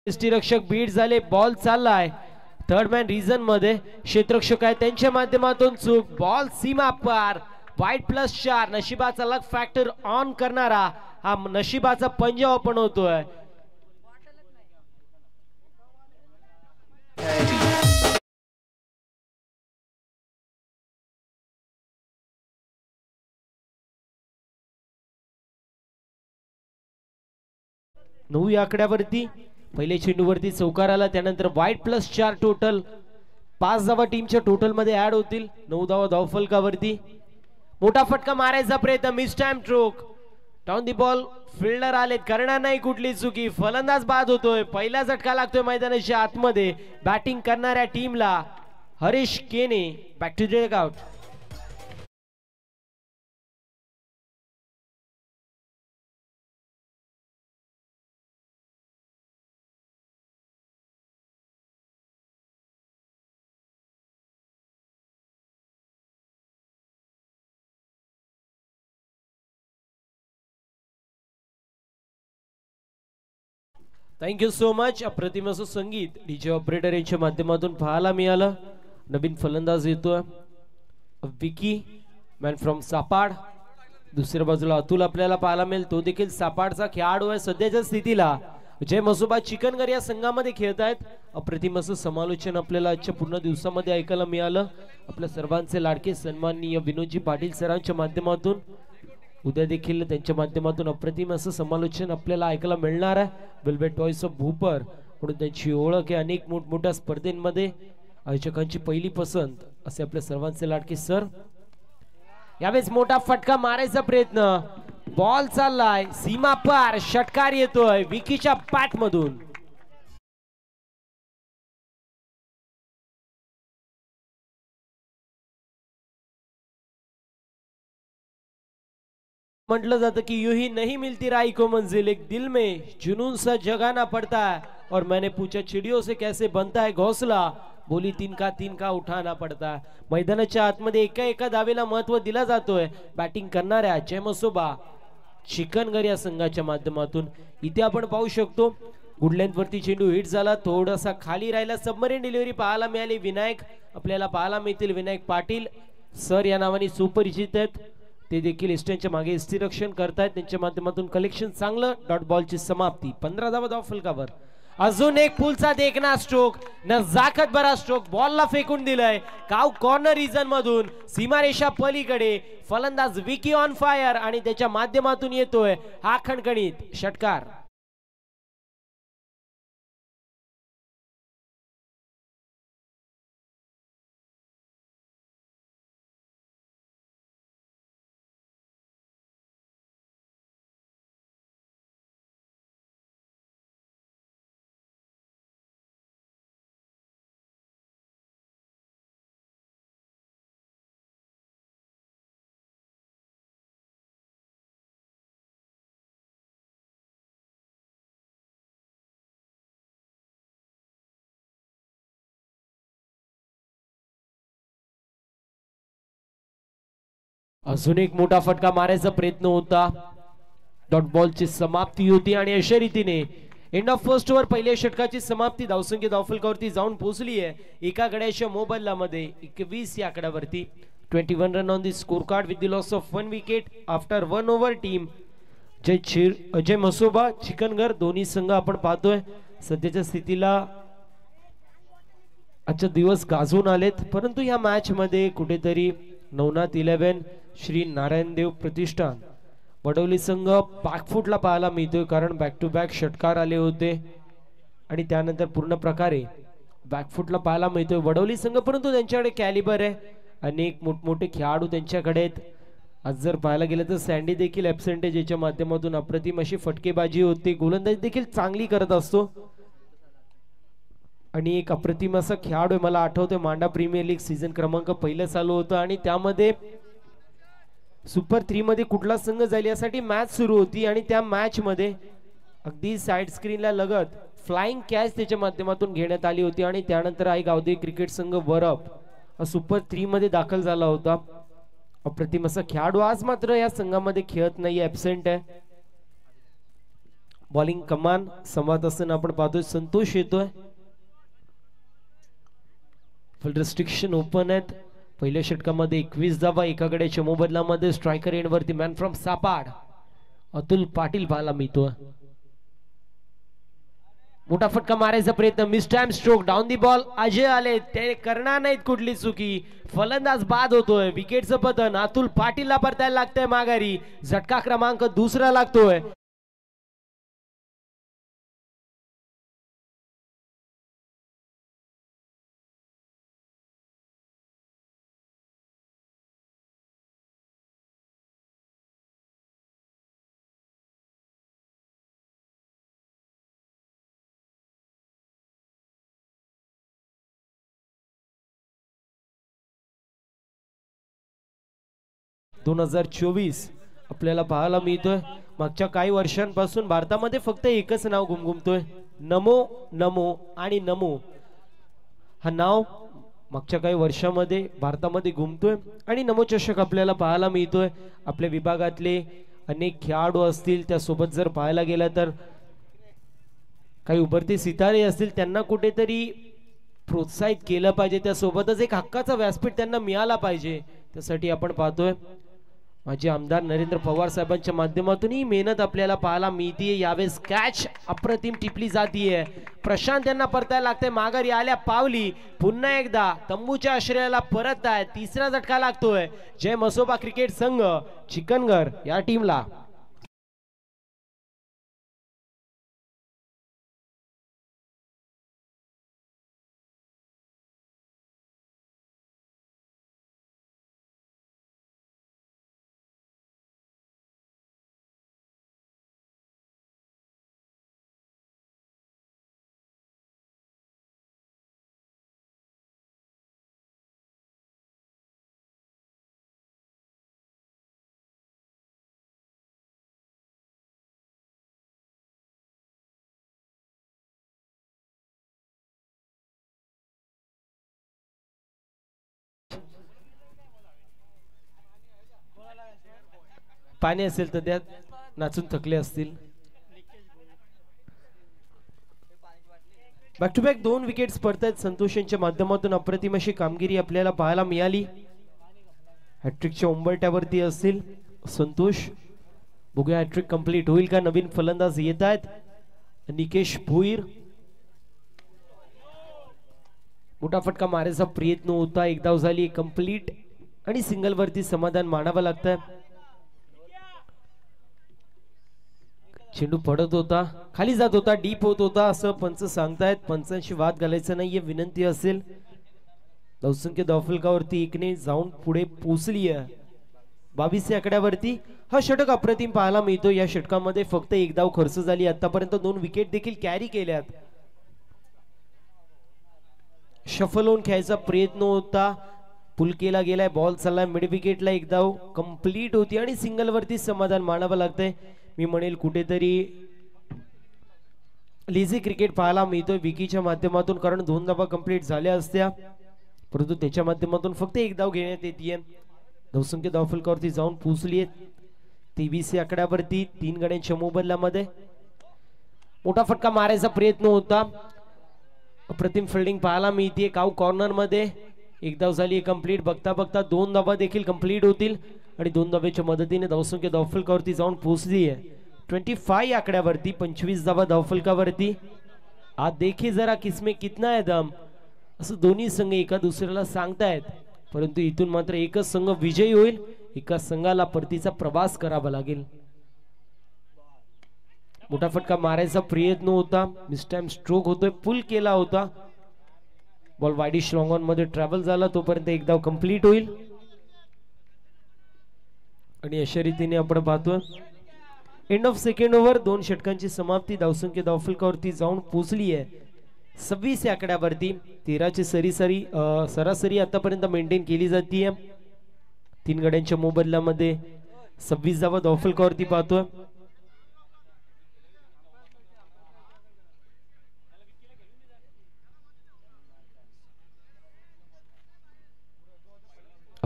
यष्टीरक्षक बीट झाले, बॉल चाललाय थर्ड मॅन रिझन मध्ये, क्षेत्ररक्षक आहे त्यांच्या माध्यमातून चूक, बॉल सीमा पार, वाईट +4, नशिबाचा लक फॅक्टर ऑन करणारा हा नशिबाचा पंजा ओपन होतोय. नऊ या आकड्यावरती पहिले चेंडूवरती चौकार आला, त्यानंतर वाईट +4 टोटल, 5 धावा टीमच्या टोटल मध्ये ऍड होतील. 9 धावा धावफलकावरती. मोठा फटका मारायचा प्रयत्न, miss time stroke, down the ball, fielder आलेत, करणार नाही कुठली चुकी, फलंदाज बाद होतोय. पहिला झटका लागतोय मैदानाच्या आतमध्ये बॅटिंग करणाऱ्या टीमला. हरीश केने back to the dugout. Thank you so much. अप्रतिम असं संगीत डीजे ऑपरेटर यांच्या माध्यमातून पाहायला मिळालं. नवीन फलंदाज येतोय विकी मॅन फ्रॉम सापाड. दुसऱ्या बाजूला अतुल आपल्याला पाहायला मिळेल, तो देखील सापाडचा खेळाडू आहे. सध्याच्या स्थितीला जय मसोबा चिकनगर या संघामध्ये खेळत आहेत. अप्रतिम असं समालोचन आपल्याला आजच्या पूर्ण दिवसामध्ये ऐकायला मिळालं. आपल्या सर्वांचे लाडके सन्माननीय विनोदजी पाटील सरांच्या माध्यमातून उद्या देखील त्यांच्या माध्यमातून अप्रतिम असं समालोचन आपल्याला ऐकायला मिळणार आहे. वेल्वेट टॉयज ऑफ भूपर म्हणून त्यांची ओळख आहे. अनेक मोठमोठ्या स्पर्धेमध्ये आयोजकांची पहिली पसंत असे आपल्या सर्वांचे लाडके सर. यावेळेस मोठा फटका मारायचा प्रयत्न, बॉल चाललाय सीमा पार, षटकार येतोय विकीच्या पॅट मधून. म्हटलं जातं की यू ही नहीं मिलती राई को मंजिल, एक दिल में जुनून सा जगाना पड़ता है, और मैंने पूछा चिड़ियों से कैसे बनता है घोंसला, बोली तीन का उठाना पड़ता है. मैदानाच्या आतमध्ये एका धावेला महत्व दिला जातोय बॅटिंग करणाऱ्या जय मसोबा चिकनगर या संघाच्या माध्यमातून. इथे आपण पाहू शकतो गुड लेंथ वरती चेंडू हिट झाला, थोडासा खाली राहिला, सबमरीन डिलिव्हरी पाहायला मिळाली. विनायक आपल्याला पाहायला मिळतील, विनायक पाटील सर या नावाने सुपरिचित आहेत. ते देखील इस्टनच्या मागे यष्टीरक्षण करतायत. त्यांच्या माध्यमातून कलेक्शन चांगलं. डॉट बॉलची समाप्ती, 15 धावा धावफलकावर. अजून एक पुलचा देखना स्ट्रोक, नजाकत भरा स्ट्रोक, बॉलला फेकून दिलंय काव कॉर्नर रिजन मधून सीमारेषा पलीकडे. फलंदाज विकी ऑन फायर आणि त्याच्या माध्यमातून येतोय हा खणखणीत षटकार. अजून एक मोठा फटका मारायचा प्रयत्न होता. डॉट बॉलची समाप्ती होती आणि अशा रीतीने एंड ऑफ फर्स्ट ओव्हर पहिल्या षटकाची समाप्ती. धावसंख्या धावफलकावरती जाऊन पोहोचली आहे. एका गड्याच्या मोबाईलला मध्ये 21 या आकड्यावरती. 21 run on the score card with the loss of 1 wicket after 1 over. Team Jai Masoba Chiknagar दोन्ही संघ आपण पाहतोय सध्याच्या स्थितीला आजचे दिवस गाजून आलेत, परंतु या मॅच मध्ये कुठेतरी नवनाथ 11 श्री नारायणदेव प्रतिष्ठान वडवली संघ बॅकफुटला पाहायला मिळतोय, कारण बॅक टू बॅक षटकार आले होते आणि त्यानंतर पूर्ण प्रकारे बॅकफुटला पाहायला मिळतोय वडवली संघ. परंतु त्यांच्याकडे कॅलिबर आहे, अनेक मोठमोठे खेळाडू त्यांच्याकडे आहेत. आज जर पाहायला गेलं तर सँडी देखील ॲब्सेंट याच्या माध्यमातून अप्रतिम अशी फटकेबाजी होते. गोलंदाजी देखील चांगली करत असतो आणि एक अप्रतिम असा खेळाडू आहे. मला आठवतोय मांडा प्रीमियर लीग सीझन क्रमांक 1 चालू होतं आणि त्यामध्ये सुपर 3 मध्ये कुठला संघ जाईल यासाठी मॅच सुरू होती आणि त्या मॅच मध्ये अगदी साइड स्क्रीनला लगत फ्लाइंग कॅच त्याच्या माध्यमातून घेण्यात आली होती आणि त्यानंतर आई गावदेवी क्रिकेट संघ वरप सुपर 3 मध्ये दाखल झाला होता. अप्रतिम असा खेळाडू आज मात्र या संघामध्ये खेळत नाही, ॲब्सेंट आहे. बॉलिंग कमान संवाद असताना आपण पाहतोय संतोष येतोय. फुल रिस्ट्रिक्शन ओपन आहेत. पहिल्या षटकामध्ये 21 धावा, एका गड्याच्या मोबदल्यामध्ये स्ट्रायकर एंड वरती मॅन फ्रॉम सापाड अतुल पाटील पाहायला मिळतोय. मोठा फटका मारायचा प्रयत्न, miss time stroke, down the ball. Ajay आले, ते करणार नाहीत कुठली चुकी. फलंदाज बाद होतोय. विकेटचं पतन अतुल पाटीलला परतायला लागतंय माघारी. झटका क्रमांक दुसरा लागतोय. आपल्याला पाहायला मिळतोय. मागच्या काही वर्षांपासून भारतामध्ये फक्त एकच नाव घुमघुमतोय, नमो नमो आणि नमो. हा नाव मागच्या काही वर्षामध्ये भारतामध्ये घुमतोय आणि नमो चषक आपल्याला पाहायला मिळतोय. आपल्या विभागातले अनेक खेळाडू असतील, त्यासोबत जर पाहायला गेला तर काही उभरते सितारे असतील, त्यांना कुठेतरी प्रोत्साहित केलं पाहिजे. त्यासोबतच एक हक्काचा व्यासपीठ त्यांना मिळाला पाहिजे. त्यासाठी आपण पाहतोय माजी आमदार नरेंद्र पवार साहेबांच्या माध्यमातून ही मेहनत आपल्याला पाहायला मिळतीये. यावेळेस कॅच अप्रतिम टिपली जातीये. प्रशांत यांना परतायला लागते. माघारी आल्या पावली. पुन्हा एकदा तंबूच्या आश्रयाला परत आहे. तिसरा झटका लागतोय जय मसोबा क्रिकेट संघ चिकनगर या टीमला. पाणी असेल तर त्यात नाचून थकले असतील. बॅक टू बॅक 2 विकेट्स पडतात. संतोष यांच्या माध्यमातून अप्रतिम अशी कामगिरी आपल्याला पाहायला मिळाली. हॅट्रिकच्या उंबरठ्यावरती असतील संतोष. बघूया हॅट्रिक कंप्लीट होईल का. नवीन फलंदाज येत आहेत. निकेश भोईर. मोठा फटका मारायचा प्रयत्न होता. एक धाव झाली कंप्लीट आणि सिंगल वरती समाधान मानावं लागतं. चेंडू पडत होता, खाली जात होता, डीप होत होता असं पंच सांगतायत. पंचांशी वाद घालायचा नाहीये विनंती असेल. धावसंख्या धावफलकावरती 1ने जाऊन पुढे पोहोचली आहे. 22 आकड्यावरती हा षटक अप्रतिम पाहायला मिळतो. या षटकामध्ये फक्त 1 धाव खर्च झाली. आतापर्यंत 2 विकेट देखील कॅरी केल्यात. शफल होऊन खेळायचा प्रयत्न होता, पुल केला गेलाय. बॉल चाललाय मिड विकेटला. 1 धाव कंप्लीट होती आणि सिंगल वरती समाधान मानावं लागतंय. मी म्हणेल कुठेतरी लेझी क्रिकेट पाहायला मिळतोय विकीच्या माध्यमातून, कारण 2 धावा कंप्लीट झाल्या असत्या, परंतु त्याच्या माध्यमातून फक्त 1 धाव घेण्यात येते. धावसंख्या धावफलकावरती जाऊन पोहोचली आहे 23 आकड्यावरती. 3 गड्यांच्या मोबदल्यामध्ये मोठा फटका मारायचा प्रयत्न होता. अप्रतिम फिल्डिंग पाहायला मिळते. काऊ कॉर्नर मध्ये 1 धाव झाली कंप्लीट. बघता बघता 2 धावा देखील कंप्लीट होतील आणि 2 धावेच्या मदतीने धावसंख्या धावफलकावरती जाऊन पोहोचली आहे 25 आकड्यावरती. 25 धावा धावफलकावरती. आज देखील जरा किस्मे कितना है दम असं दोन्ही संघ एका दुसऱ्याला सांगतायत, परंतु इथून मात्र एकच संघ विजयी होईल. एका संघाला परतीचा प्रवास करावा लागेल. मोठा फटका मारायचा प्रयत्न होता. मिस टाइम स्ट्रोक होतोय. पुल केला होता. बॉल वाईडिश लॉंग ऑन मध्ये ट्रॅव्हल झाला. तोपर्यंत 1 धाव कंप्लीट होईल आणि अशा रीतीने आपण पाहतोय एंड ऑफ सेकंड ओव्हर. 2 षटकांची समाप्ती. धावसंख्या धावफलकावरती जाऊन पोहोचली आहे 26 आकड्यावरती. 13ची सरासरी आतापर्यंत मेंटेन केली जाते. 3 गड्यांच्या मोबदल्यामध्ये 26 धावा धावफलकावरती पाहतोय.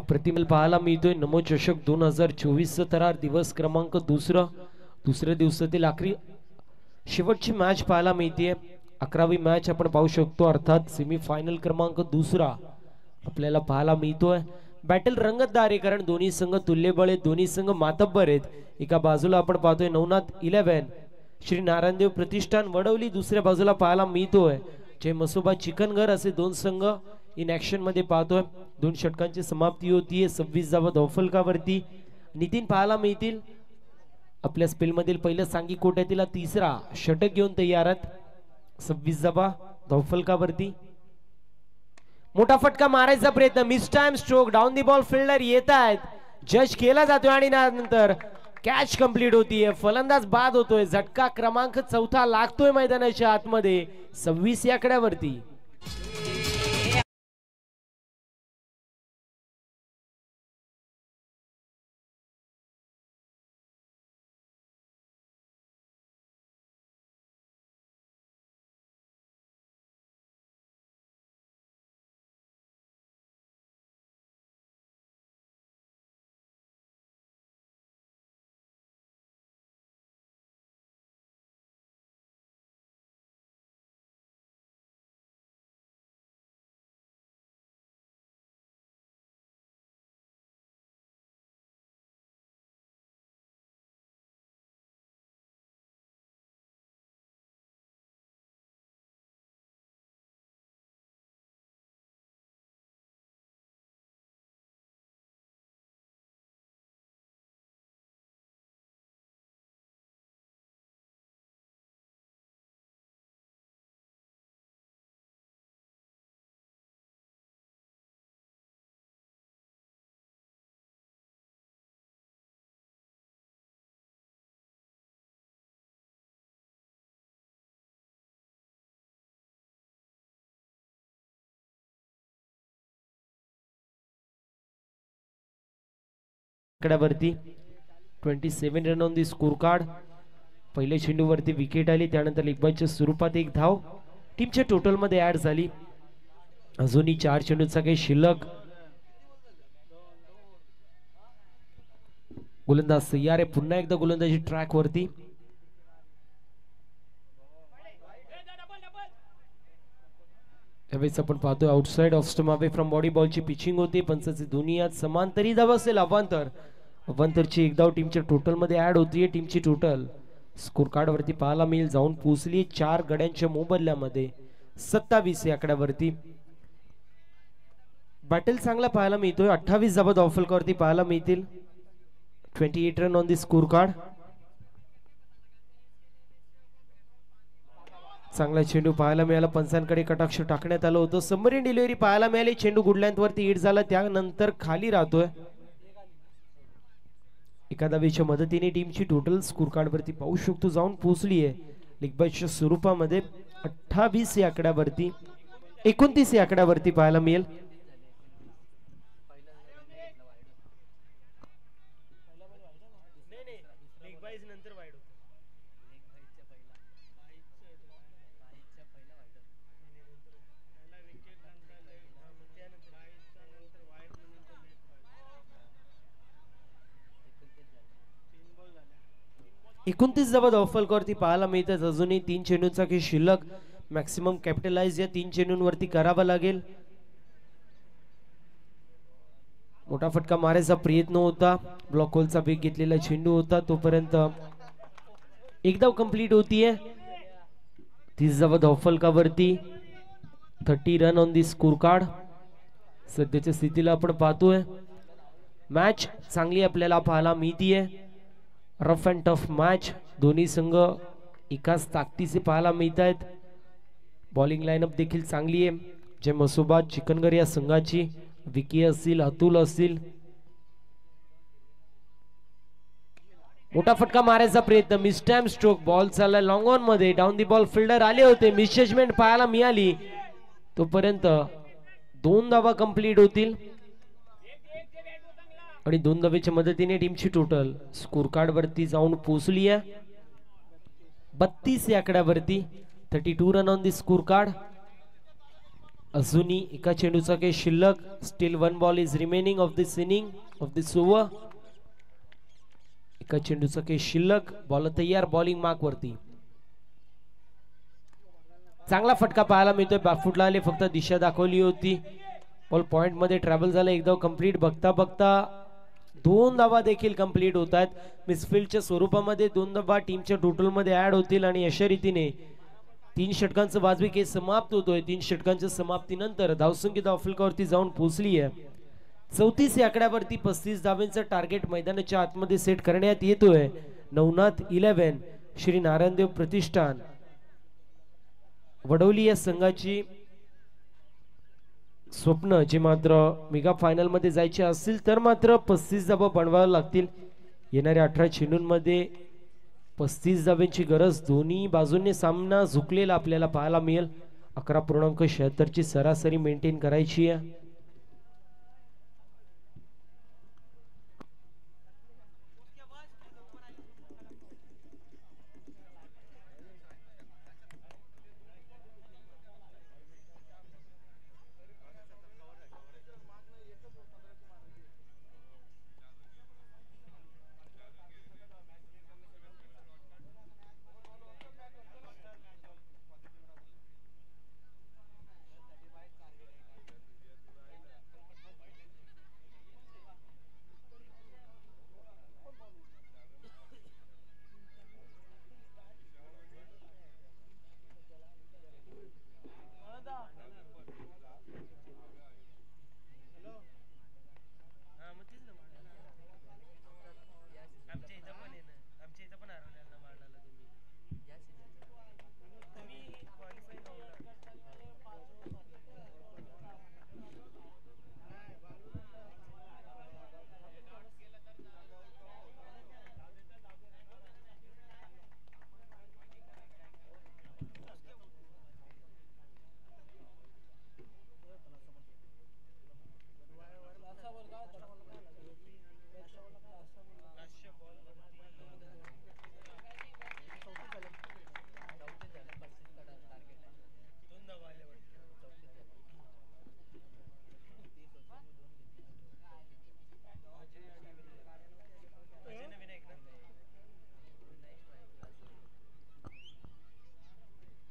प्रतिमल पाहायला मिळतोय. नमो चषक 2024 थरार दिवस क्रमांक दुसऱ्या दिवसातील आखरी शेवटची मॅच पाहायला मिळते, 11वी मॅच आपण पाहू शकतो, अर्थात सेमीफायनल क्रमांक दुसरा आपल्याला पाहायला मिळतोय. बॅटल रंगतदार आहे कारण दोन्ही संघ तुल्यबळ आहेत, दोन्ही संघ मातब्बर आहेत. एका बाजूला आपण पाहतोय नवनाथ 11 श्री नारायणदेव प्रतिष्ठान वडवली, दुसऱ्या बाजूला पाहायला मिळतोय जय मसोबा चिकनघर, असे दोन संघ इन ऍक्शन मध्ये पाहतोय. 2 षटकांची समाप्ती होतीये 26 धावा धावफलकावरती. नितीन पाहायला मिळतील आपल्या स्पेल मधील पहिलं सांगी कोट्यातील तिसरा षटक घेऊन तयार आहेत. 26 धावा धावफलकावरती. मोठा फटका मारायचा प्रयत्न, miss time stroke, down the ball fielder येत आहेत, जज केला जातोय आणि नंतर कॅच कंप्लीट होतीये, फलंदाज बाद होतोय. झटका क्रमांक 4 लागतोय मैदानाच्या आतमध्ये 26 या आकड्यावरती. आकड्यावरती 27 run on the score card. पहिल्या चेंडूवरती विकेट आली, त्यानंतर लेगबायच्या स्वरूपात एक धाव टीमच्या टोटल मध्ये ऍड झाली. अजूनही 4 चेंडूचा काही शिल्लक. गोलंदाज सय्यार आहे, पुन्हा एकदा गोलंदाजी ट्रॅक वरती. यावेळेस आपण पाहतोय outside off stump away from body बॉलची पिचिंग होती. पंचाची दोन्ही यात समांतरी धाव असेल, अवांतरची एक धाव टीमच्या टोटल मध्ये ऍड होतीये. टीमची टोटल स्कोर कार्ड वरती पाहायला मिळेल जाऊन पोहोचली 4 गड्यांच्या मोबदल्यामध्ये 27 या आकड्यावरती. बॅटल चांगला पाहायला मिळतोय, 28 धावा धावफलकावरती पाहायला मिळतील. 28 run on the score card. चांगला चेंडू पाहायला मिळाला, पंचांकडे कटाक्ष टाकण्यात आलं होतं. सबमरीन डिलिव्हरी पाहायला मिळाली, चेंडू गुड लेंथ वरती हिट झाला, त्यानंतर खाली राहतोय. एका धावेच्या मदतीने टीमची टोटल स्कोर कार्ड वरती पाहू शकतो जाऊन पोहोचली आहे लेगबायच्या स्वरूपामध्ये 28 या आकड्यावरती. 29 या आकड्यावरती पाहायला मिळेल. एकोणतीस धावा धावफलकावरती पाहायला मिळतात. अजूनही 3 चेंडूंचा काही शिल्लक. मॅक्सिमम कॅपिटलाइज या 3 चेंडूंवरती करावा लागेल. मोठा फटका मारायचा प्रयत्न होता, ब्लॉक होलचा वेग घेतलेला चेंडू होता, तोपर्यंत एक धाव कंप्लीट होतीये. 30 धावा धावफलकावरती 30 run on the score card. सध्याच्या स्थितीला आपण पाहतोय मॅच चांगली आपल्याला पाहायला मिळतीये. रफ अँड टफ मॅच, दोन्ही संघ एकाच ताकदीचे पाहायला मिळत आहेत. बॉलिंग लाईनअप देखील चांगली आहे. जे मसोबा चिकनगर या संघाची विकी असतील, अतुल असतील. मोठा फटका मारायचा प्रयत्न, मिस टाइम स्ट्रोक, बॉल चालला लॉंग ऑन मध्ये, डाऊन दी बॉल फिल्डर आले होते, मिसजजमेंट पाहायला मिळाली. तोपर्यंत 2 धावा कंप्लीट होतील आणि 2 धावेच्या मदतीने टीमची टोटल स्कोर कार्ड वरती जाऊन पोहोचली आहे 32 या आकड्यावरती. 32 run on the score card. अजूनही एका चेंडूचा काही शिल्लक. Steel 1 ball is remaining of this inning of this over. एका चेंडूचा काही शिल्लक. बॉल तयार, बॉलिंग मार्क वरती. चांगला फटका पाहायला मिळतोय. बॅकफुटला आले, फक्त दिशा दाखवली होती. बॉल पॉइंट मध्ये ट्रॅव्हल झालं. एकदा कंप्लीट बघता बघता 2 धावा देखील कंप्लीट होत आहेत. मिसफिल्डच्या स्वरूपामध्ये 2 धावा टीमच्या टोटल मध्ये ऍड होतील आणि अशा रीतीने 3 षटकांचं वाजवी खेळ समाप्त होतोय. 3 षटकांच्या समाप्तीनंतर धावसंख्या धावफलकावरती जाऊन पोहोचली आहे 34 या आकड्यावरती. 35 धावांचं टार्गेट मैदानाच्या आतमध्ये सेट करण्यात येतोय. नवनाथ 11 श्री नारायणदेव प्रतिष्ठान वडवली या संघाची स्वप्न जे मात्र मेगा फायनल मध्ये जायचे असतील तर मात्र 35 धावा बनवाव्या लागतील. येणाऱ्या 18 चेंडूंमध्ये 35 धावांची गरज. दोन्ही बाजूंनी सामना झुकलेला आपल्याला पाहायला मिळेल. 11.76 ची सरासरी मेंटेन करायची आहे.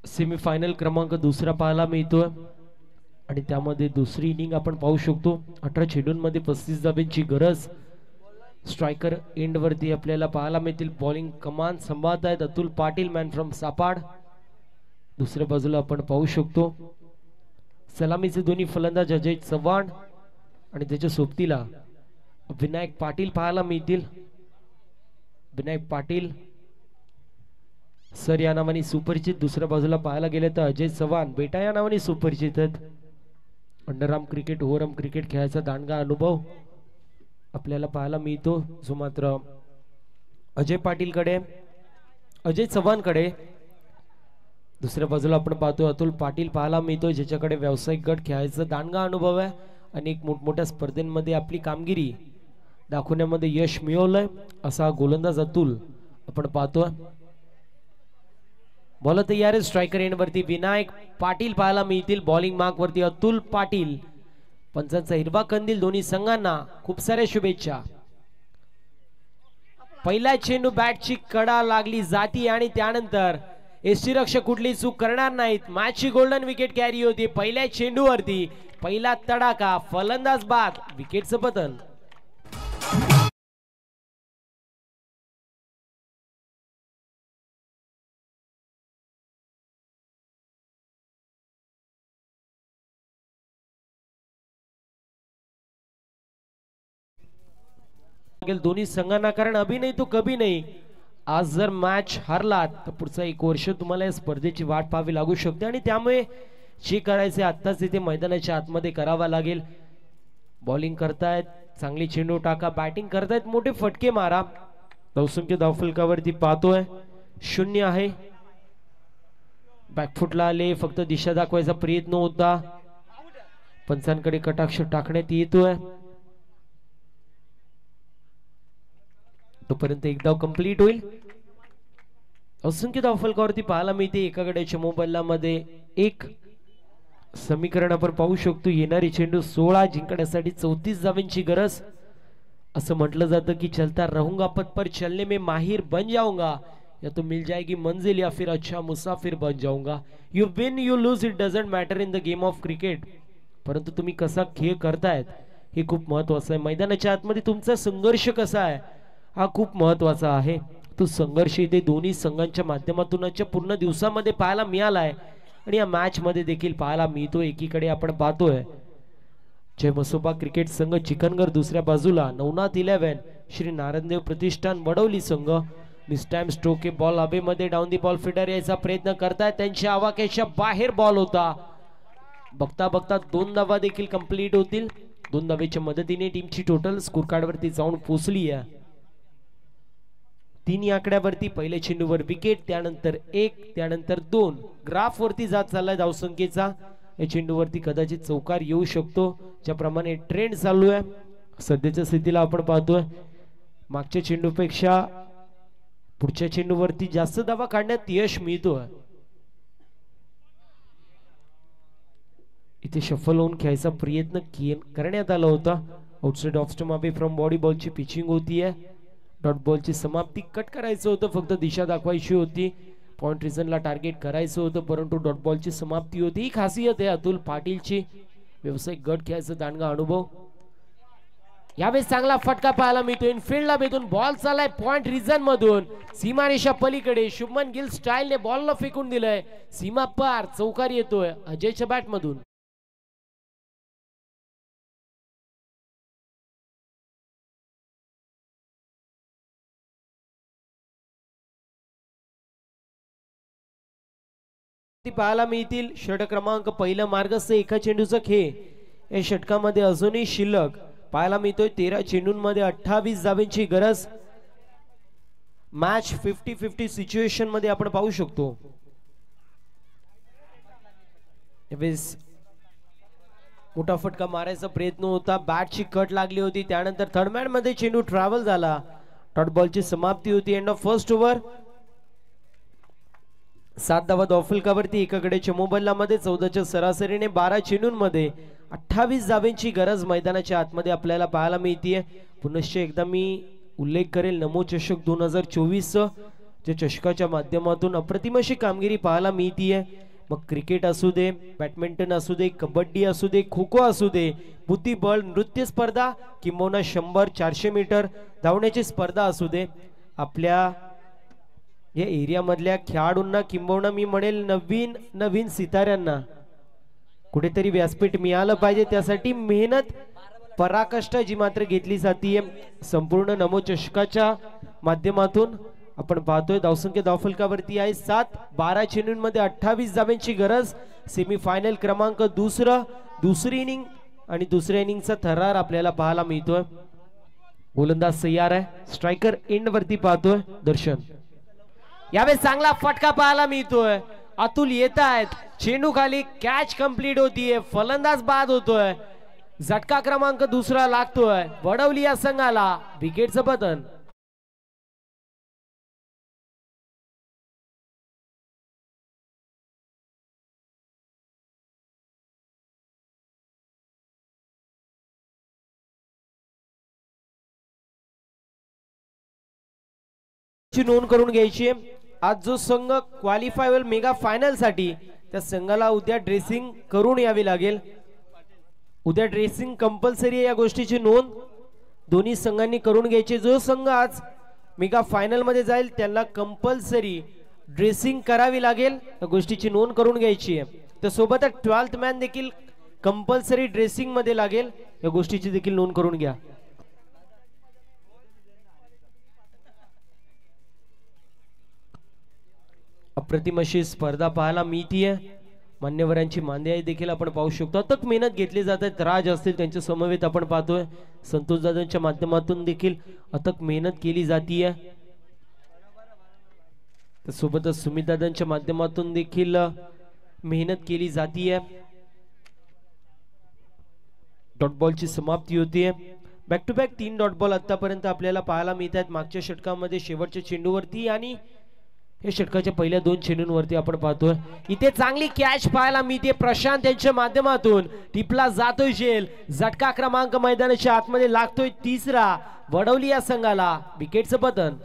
सेमीफायनल क्रमांक दुसरा पाहायला मिळतोय आणि त्यामध्ये दुसरी इनिंग आपण पाहू शकतो. 18 चेंडूंमध्ये 35 धावांची गरज. स्ट्रायकर एंड वरती आपल्याला पाहायला मिळतील. बॉलिंग कमान सांभाळत आहेत अतुल पाटील, मॅन फ्रॉम सापाड. दुसऱ्या बाजूला आपण पाहू शकतो सलामीचे दोन्ही फलंदाज अजय चव्हाण आणि त्याच्या सोबतीला विनायक पाटील पाहायला मिळतील. विनायक पाटील सर या नावाने सुपरिचित. दुसऱ्या बाजूला पाहायला गेले तर अजय चव्हाण बेटा या नावाने सुपरिचित आहेत. अंडरआर्म क्रिकेट, ओव्हरआर्म क्रिकेट खेळायचा दांडगा अनुभव आपल्याला पाहायला मिळतो, जो मात्र अजय पाटील कडे, अजय चव्हाण कडे. दुसऱ्या बाजूला आपण पाहतो अतुल पाटील पाहायला मिळतो, ज्याच्याकडे व्यावसायिक गट खेळायचा दांडगा अनुभव आहे. अनेक मोठमोठ्या स्पर्धेमध्ये आपली कामगिरी दाखवण्यामध्ये यश मिळवलंय असा गोलंदाज अतुल आपण पाहतोय. बॉल तयार आहे. स्ट्रायकर एंड वरती विनायक पाटील पाहायला मिळतील. बॉलिंग मार्क वरती अतुल पाटील. पंचांचा हिरवा कंदील दोन्ही संघांना खूप साऱ्या शुभेच्छा. पहिला चेंडू बॅटची कडा लागली जाती आणि त्यानंतर यष्टीरक्षक कुठली चूक करणार नाहीत. मॅचची गोल्डन विकेट कॅरी होती. पहिल्या चेंडूवरती पहिला तडाखा, फलंदाज बाद, विकेटचं पतन. दोन्ही संघांना, कारण अभी नाही तो कभी नाही. आज जर मॅच हारलात तर पुढचा 1 वर्ष तुम्हाला या स्पर्धेची वाट पाहावी लागू शकते आणि त्यामुळे जे करायचे आत्ताच इथे मैदानाच्या आतमध्ये करावा लागेल. बॉलिंग करतायत, चांगली चेंडू टाका, बॅटिंग करतायत, मोठे फटके मारा. धावसंख्या धावफलकावरती पाहतोय 0 आहे. बॅकफुटला आले, फक्त दिशा दाखवायचा प्रयत्न होता. पंचांकडे कटाक्ष टाकण्यात येतोय. तोपर्यंत एक धाव कंप्लीट होईल. असंख्य धावफलकावरती पाहायला मिळते एका गड्याच्या मोबाईलला मध्ये एक समीकरण आपण पाहू शकतो. येणारी चेंडू 16 जिंकण्यासाठी 34 धावांची गरज. असं म्हटलं जातं की चलता रहूंगा पद पर चलने में माहिर बन जाऊंगा. या तो मिल जाएगी मंजिल या फिर अच्छा मुसाफिर बन जाऊंगा. You win you lose it doesn't matter in the game of cricket. परंतु तुम्ही कसा खेळ करतायत हे खूप महत्वाचं आहे. मैदानाच्या आतमध्ये तुमचा संघर्ष कसा आहे हा खूप महत्वाचा आहे. तो संघर्ष इथे दोन्ही संघांच्या माध्यमातून पूर्ण दिवसामध्ये पाहायला मिळालाय आणि या मॅच मध्ये देखील पाहायला मिळतो. एकीकडे आपण पाहतोय जय मसोबा क्रिकेट संघ चिकनगर, दुसऱ्या बाजूला नवनाथ 11 श्री नारायणदेव प्रतिष्ठान वडवली संघ. मिस टाइम स्ट्रोक के बॉल हवेमध्ये डाऊन दी बॉल फिडर यायचा प्रयत्न करतायत. त्यांच्या आवाक्याच्या बाहेर बॉल होता. बघता बघता 2 धावा देखील कंप्लीट होतील. 2 धावेच्या मदतीने टीमची टोटल स्कोर कार्ड वरती जाऊन पोहोचली आहे. 3 आकड्यावरती पहिले चेंडूवर विकेट, त्यानंतर 1, त्यानंतर 2. ग्राफ वरती जात चाललाय धावसंख्येचा. या चेंडूवरती कदाचित चौकार येऊ शकतो, ज्याप्रमाणे ट्रेंड चालू आहे सध्याच्या स्थितीला आपण पाहतोय. मागच्या चेंडूपेक्षा पुढच्या चेंडूवरती जास्त धावा काढण्यात यश मिळतोय. इथे शफल होऊन खेळायचा प्रयत्न करण्यात आला होता. Outside off stump away from body बॉलची पिचिंग होतीये. डॉट बॉलची समाप्ती कट करायचं होतं, फक्त दिशा दाखवायची होती. पॉइंट रिझनला टार्गेट करायचं होतं, परंतु डॉट बॉलची समाप्ती होती. ही खासियत आहे अतुल पाटीलची. व्यावसायिक गट खेळायचा दांडगा अनुभव. यावेळेस चांगला फटका पाहायला मिळतो. इनफिल्डला भेटून बॉल चाललाय पॉइंट रिझन मधून सीमारेषा पलीकडे. शुभमन गिल स्टाईलने बॉलला फेकून दिलंय. सीमा पार चौकार येतोय अजयच्या बॅट मधून. पाहायला मिळतील षटक क्रमांक पहिला मार्गस्थ एका चेंडूचा खेळ या षटकामध्ये अजूनही शिल्लक पाहायला मिळतोय. 13 चेंडूंमध्ये 28 धावांची गरज. मॅच 50-50 सिच्युएशन मध्ये आपण पाहू शकतो. मोठा फटका मारायचा प्रयत्न होता, बॅटची कट लागली होती, त्यानंतर थर्ड मॅन मध्ये चेंडू ट्रॅव्हल झाला. डॉट बॉलची समाप्ती होती. End of first over. 7 धावा धावफलकावरती. एकाकडे चमोबल्लामध्ये 14च्या सरासरीने 12 चेंडूंमध्ये 28 धावांची गरज मैदानाच्या आतमध्ये आपल्याला पाहायला मिळतीये. पुनश्च एकदा मी उल्लेख करेल नमो चषक 2024 जे चषकाच्या माध्यमातून अप्रतिम अशी कामगिरी पाहायला मिळतीये. मग क्रिकेट असू दे, बॅडमिंटन असू दे, कबड्डी असू दे, खो खो असू दे, बुद्धिबळ, नृत्य स्पर्धा किंबहुना 100-400 मीटर धावण्याची स्पर्धा असू दे, आपल्या या एरिया मधल्या खेळाडूंना किंबहुना मी म्हणेल नवीन सिताऱ्यांना कुठेतरी व्यासपीठ मिळालं पाहिजे. त्यासाठी मेहनत पराकाष्ठा जी मात्र घेतली जाते संपूर्ण नमो चषकाच्या माध्यमातून आपण पाहतोय. धावसंख्या धावफलकावरती आहे 7. 12 चेंडूंमध्ये 28 धावांची गरज. सेमीफायनल क्रमांक दुसरी इनिंग आणि दुसऱ्या इनिंगचा थरार आपल्याला पाहायला मिळतोय. गोलंदाज तयार आहे. स्ट्रायकर एंड वरती पाहतोय दर्शन. यावेळेस चांगला फटका पाहायला मिळतोय. अतुल येत आहेत. चेंडू खाली, कॅच कंप्लीट होतीये, फलंदाज बाद होतोय. झटका क्रमांक 2 लागतोय वडवली या संघाला. विकेटचं पतन. नोंद करून घ्यायची. आज जो संघ क्वालिफाय होईल मेगा फायनल साठी त्या संघाला उद्या ड्रेसिंग करून यावी लागेल. उद्या ड्रेसिंग कंपल्सरी या गोष्टीची नोंद दोन्ही संघांनी करून घ्यायची. जो संघ आज मेगा फायनल मध्ये जाईल त्यांना कंपल्सरी ड्रेसिंग करावी लागेल. या गोष्टीची नोंद करून घ्यायची आहे. त्यासोबतच 12th मॅन देखील कंपल्सरी ड्रेसिंग मध्ये लागेल. या गोष्टीची देखील नोंद करून घ्या. अप्रतिम अशी स्पर्धा पाहायला मिळतीये. मान्यवरांची मांदियाळी देखील आपण पाहू शकतो. अथक मेहनत घेतली जात आहे. राज असतील त्यांच्या समवेत आपण पाहतोय. संतोष दादांच्या माध्यमातून देखील अथक मेहनत केली जातीये. सोबतच सुमित दादांच्या माध्यमातून देखील मेहनत केली जातीये. डॉट बॉलची समाप्ती होतीये. Back to back 3 dot ball आतापर्यंत आपल्याला पाहायला मिळतात. मागच्या षटकामध्ये शेवटच्या चेंडूवरती आणि हे षटकाच्या पहिल्या 2 चेंडूंवरती आपण पाहतोय. इथे चांगली कॅच पाहायला मिळते प्रशांत यांच्या माध्यमातून. टिपला जातोय झेल. झटका क्रमांक मैदानाच्या आतमध्ये लागतोय 3रा वडवली या संघाला. विकेटचं पतन.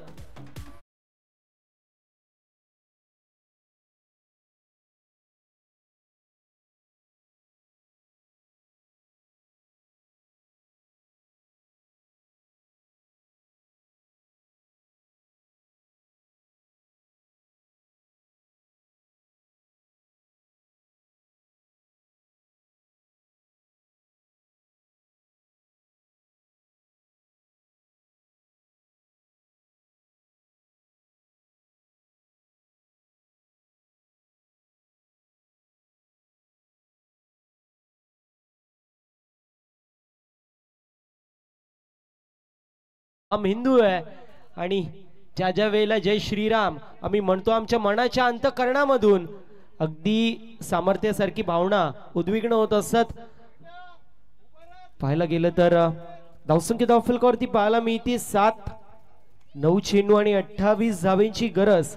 हम हिंदू आहे आणि ज्या ज्या वेळेला जय श्रीराम आम्ही म्हणतो आमच्या मनाच्या अंतःकरणामधून अगदी सामर्थ्यासारखी भावना उद्विग्न होत असतात. पाहायला गेलं तर धावसंख्या धावफलकावरती पाहायला मिळते 7, 9 चेंडू आणि 28 धावेंची गरज.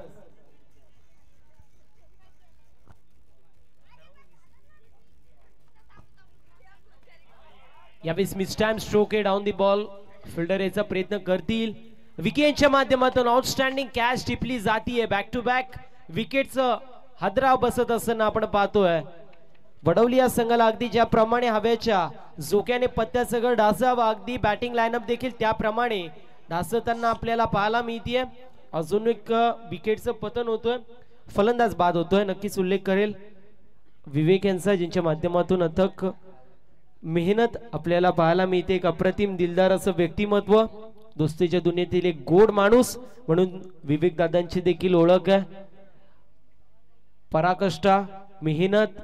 यावेळेस मिस टाइम स्ट्रोक आहे डाऊन दी बॉल. फिल्डर याचा प्रयत्न करतील. विकेटच्या माध्यमातून आउटस्टँडिंग कॅच टिपली जातीये. बॅक टू बॅक विकेटचं हादराव बसत असताना आपण पाहतोय. वडवली या संघाला अगदी ज्याप्रमाणे हव्याच्या झोक्याने पत्त्यासह डासावा अगदी बॅटिंग लाईनअप देखील त्याप्रमाणे डासताना आपल्याला पाहायला मिळतीये. अजून एक विकेटचं पतन होतोय. फलंदाज बाद होतोय. नक्कीच उल्लेख करेल विवेक यांचा ज्यांच्या माध्यमातून अथक मेहनत आपल्याला पाहायला मिळते. एक अप्रतिम दिलदार असं व्यक्तिमत्व, दोस्तीच्या दुनियेतील एक गोड माणूस म्हणून विवेक दादांची देखील ओळख आहे. पराकष्टा, मेहनत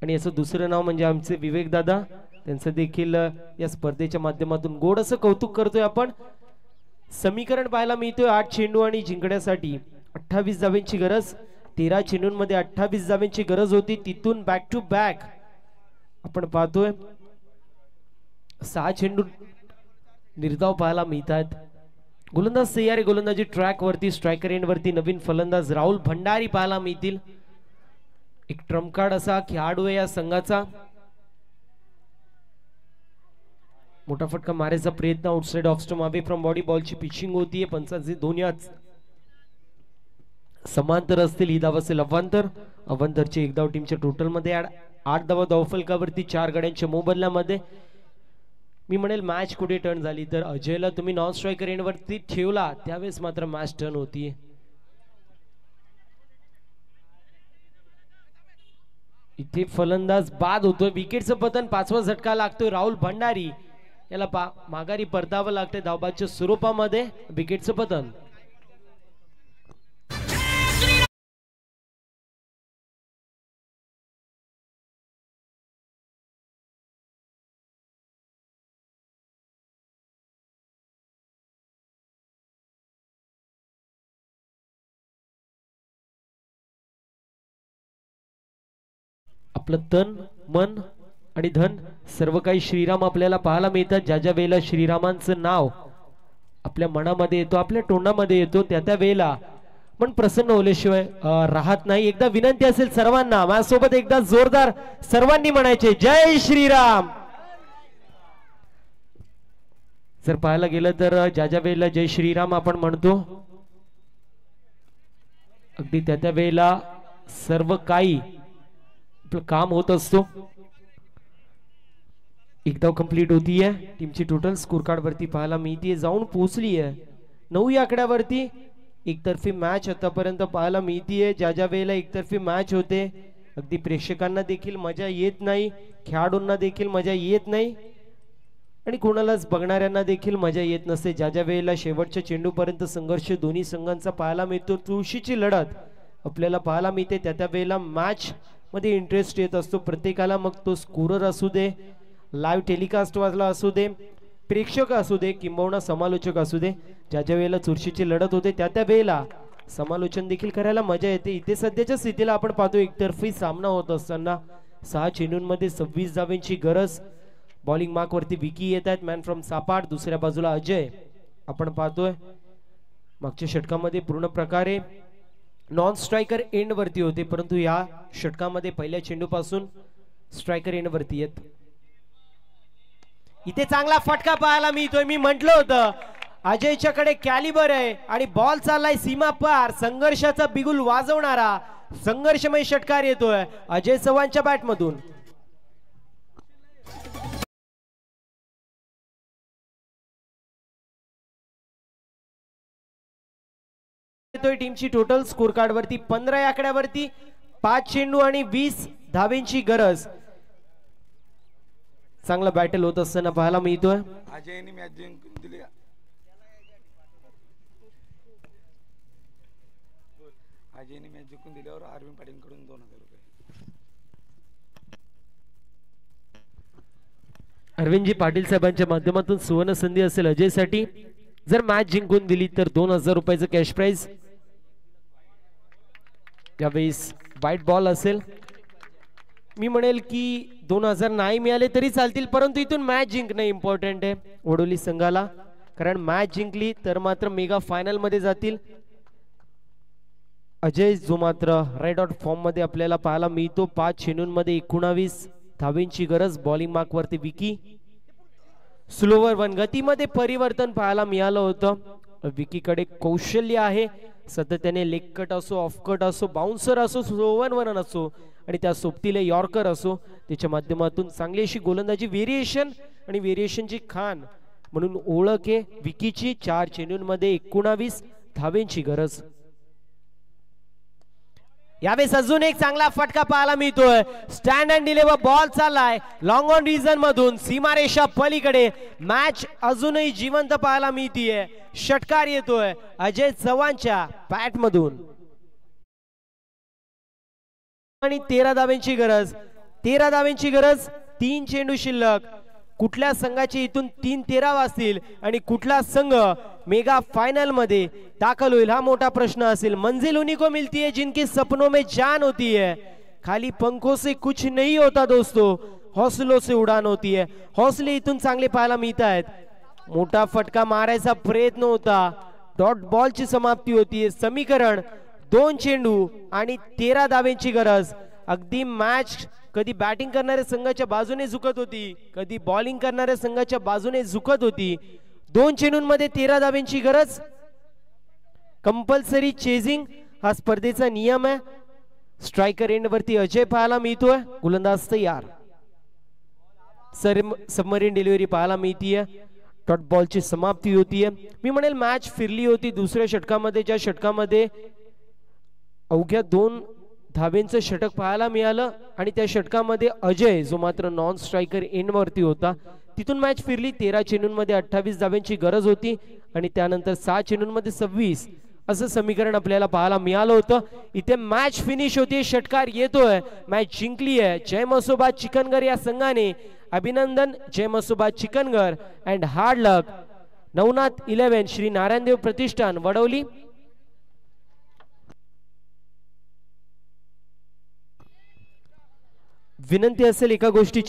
आणि याचं दुसरं नाव म्हणजे आमचे विवेक दादा. त्यांचं देखील या स्पर्धेच्या माध्यमातून गोड असं कौतुक करतोय आपण. समीकरण पाहायला मिळतोय 8 चेंडू आणि जिंकण्यासाठी 28 धावेंची गरज. 13 चेंडूंमध्ये 28 धावेंची गरज होती. तिथून बॅक टू बॅक आपण पाहतोय 6 चेंडू निर्धाव पाहायला मिळतात. गोलंदाज तयारी गोलंदाजी ट्रॅक वरती. स्ट्रायकर एंड वरती नवीन फलंदाज राहुल भंडारी पाहायला मिळतील. एक ट्रम्प कार्ड असा खेळाडू आहे या संघाचा. मोठा फटका मारायचा प्रयत्न outside off stump away from body. बॉलची पिचिंग होतीये. पंचांचे दोन्ही समांतर असतील. ही धाव असेल अवांतर. अवांतरचे एक धाव टीमच्या टोटल मध्ये 8 धावा धावफलकावरती 4 गड्यांच्या मोबदल्यामध्ये. मी म्हणेल मॅच कुठे टर्न झाली तर अजयला तुम्ही नॉन स्ट्रायकर एंड वरती ठेवला त्यावेळेस मात्र मॅच टर्न होतीये. इथे फलंदाज बाद होतोय. विकेटचं पतन. 5वा झटका लागतोय. राहुल भंडारी याला माघारी परतावं लागतंय धावबादच्या स्वरूपामध्ये. विकेटचं पतन. आपलं तन मन आणि धन सर्व काही श्रीराम आपल्याला पाहायला मिळतात. ज्या ज्या वेळेला श्रीरामांचं नाव आपल्या मनामध्ये येतो, आपल्या तोंडामध्ये येतो, त्या त्या वेळेला मन प्रसन्न होल्याशिवाय राहत नाही. एकदा विनंती असेल सर्वांना माझ्यासोबत एकदा जोरदार सर्वांनी म्हणायचे जय श्रीराम. जर पाहायला गेलं तर ज्या ज्या वेळेला जय श्रीराम आपण म्हणतो अगदी त्या त्या वेळेला सर्व काही आपलं काम होत असतो. एक धाव कंप्लीट होतीये. टीमची टोटल स्कोर कार्ड वरती पाहायला मिळतीये जाऊन पोहोचली आहे 9 या आकड्यावरती. एकतर्फी मॅच आतापर्यंत पाहायला मिळतीये. ज्या ज्या वेळेला एकतर्फी मॅच होते अगदी प्रेक्षकांना देखील मजा येत नाही, खेळाडूंना देखील मजा येत नाही आणि कोणालाच बघणाऱ्यांना देखील मजा येत नसते. ज्या ज्या वेळेला शेवटच्या चेंडूपर्यंत संघर्ष दोन्ही संघांचा पाहायला मिळतो, तुळशीची लढत आपल्याला पाहायला मिळते, त्या त्या वेळेला मॅच मध्ये इंटरेस्ट येत असतो प्रत्येकाला. मग तो स्कोरर असू दे, लाईव्ह टेलिकास्ट वाजला असू दे, प्रेक्षक असू दे किंबहुना समालोचक असू दे, ज्या ज्या वेळेला चुरशीची लढत होते त्या त्या वेळेला समालोचन देखील करायला मजा येते. इथे सध्याच्या स्थितीला आपण पाहतो एकतर्फी सामना होत असताना 6 चेंडूंमध्ये 26 धावेंची गरज. बॉलिंग मार्क वरती विकी येत आहेत. मॅन फ्रॉम सापाट. दुसऱ्या बाजूला अजय आपण पाहतोय. मागच्या षटकामध्ये पूर्ण प्रकारे नॉन स्ट्रायकर एंड वरती होते, परंतु या षटकामध्ये पहिल्या चेंडूपासून स्ट्रायकर एंड वरती येत. इथे चांगला फटका पाहायला मिळतोय. मी म्हटलं होतं अजयच्याकडे कॅलिबर आहे आणि बॉल चाललाय सीमा पार. संघर्षाचा बिगुल वाजवणारा संघर्षमय षटकार येतोय अजय चव्हाणच्या बॅट मधून. टीमची टोटल स्कोर कार्ड वरती 15 या आकड्यावरती 5 चेंडू आणि 20 धावेंची गरज. चांगला बॅटल होत असताना पाहायला मिळतोय. अजयने मॅच जिंकून दिली. अजयने मॅच जिंकून दिल्यावर अरविंद पाटील कडून 2000 रुपये. अरविंदजी पाटील साहेबांच्या माध्यमातून सुवर्ण संधी असेल अजयसाठी. जर मॅच जिंकून दिली तर 2000 रुपयाचं कॅश प्राइज. त्यावेळेस वाईट बॉल असेल. मी म्हणेल की 2000 नाही मिळाले तरी चालतील, परंतु इथून मॅच जिंकणं इम्पॉर्टंट आहे वडोली संघाला, कारण मॅच जिंकली तर मात्र मेगा फायनल मध्ये जातील. अजय जो मात्र रेड आउट फॉर्म मध्ये आपल्याला पाहायला मिळतो. 5 चेंडूंमध्ये 19 धावेंची गरज. बॉलिंग मार्क वरती विकी. स्लोवर वन गतीमध्ये परिवर्तन पाहायला मिळालं होतं. विकीकडे कौशल्य आहे. सातत्याने लेग कट असो, ऑफ कट असो, बाउन्सर असो, स्लोवर वन असो आणि त्या सोबतीला यॉर्कर असो, त्याच्या माध्यमातून चांगली अशी गोलंदाजी व्हेरिएशन आणि व्हेरिएशनची खान म्हणून ओळख आहे विकीची. 4 चेंडूंमध्ये 19 धावेंची गरज. यावेळेस अजून एक चांगला फटका पाहायला मिळतोय. स्टँड अँड डिलिव्हर बॉल चाललाय लॉंग ऑन रिजन मधून सीमारेषा पलीकडे. मॅच अजूनही जिवंत पाहायला मिळतीये. षटकार येतोय अजय चव्हाणच्या बॅट मधून आणि 13 धावेंची गरज. 13 धावेंची गरज. 3 चेंडू शिल्लक. कुठल्या संघाचे इथून 3-13 वाजतील आणि कुठला संघ मेगा फाइनल मध्ये दाखल होईल हा मोठा प्रश्न असेल. मंजिल उन्हीं को मिलती है जिनके सपनों में जान होती है. खाली पंखों से कुछ नहीं होता दोस्तों, हौसलों से उड़ान होती है. हौसले इथून चांगले पाहायला मिळत आहेत. मोठा फटका मारायचा प्रयत्न होता. डॉट बॉलची समाप्ती होतीये. समीकरण 2 चेंडू आणि 13 धावेंची गरज. अगदी मॅच कधी बॅटिंग करणाऱ्या संघाच्या बाजूने झुकत होती, कधी बॉलिंग करणाऱ्या संघाच्या बाजूने झुकत होती. 2 चेंडूंमध्ये 13 धावेंची गरज. कंपल्सरी चेजिंग हा स्पर्धेचा नियम आहे. स्ट्रायकर एंड वरती अजय पाहायला मिळतोय. गोलंदाज तयार. सबमरीन डिलिव्हरी पाहायला मिळतीये. डॉट बॉलची समाप्ती होतीये. मी म्हणेल मॅच फिरली होती दुसऱ्या षटकामध्ये, ज्या षटकामध्ये अवघ्या 2 धावेंचं षटक पाहायला मिळालं आणि त्या षटकामध्ये अजय जो मात्र नॉन स्ट्रायकर एंड वरती होता. तिथून मॅच फिरली. 13 चेंडूंमध्ये 28 धावेंची गरज होती आणि त्यानंतर 6 चेंडूंमध्ये 26 असं समीकरण आपल्याला पाहायला मिळालं होतं. इथे मॅच फिनिश होती. षटकार येतोय. मॅच जिंकली आहे जय मसोबा चिकनगर या संघाने. अभिनंदन जय मसोबा चिकनगर अँड हार्ड लक. नवनाथ 11 श्री नारायणदेव प्रतिष्ठान वडवली. विनंती असेल एका गोष्टीची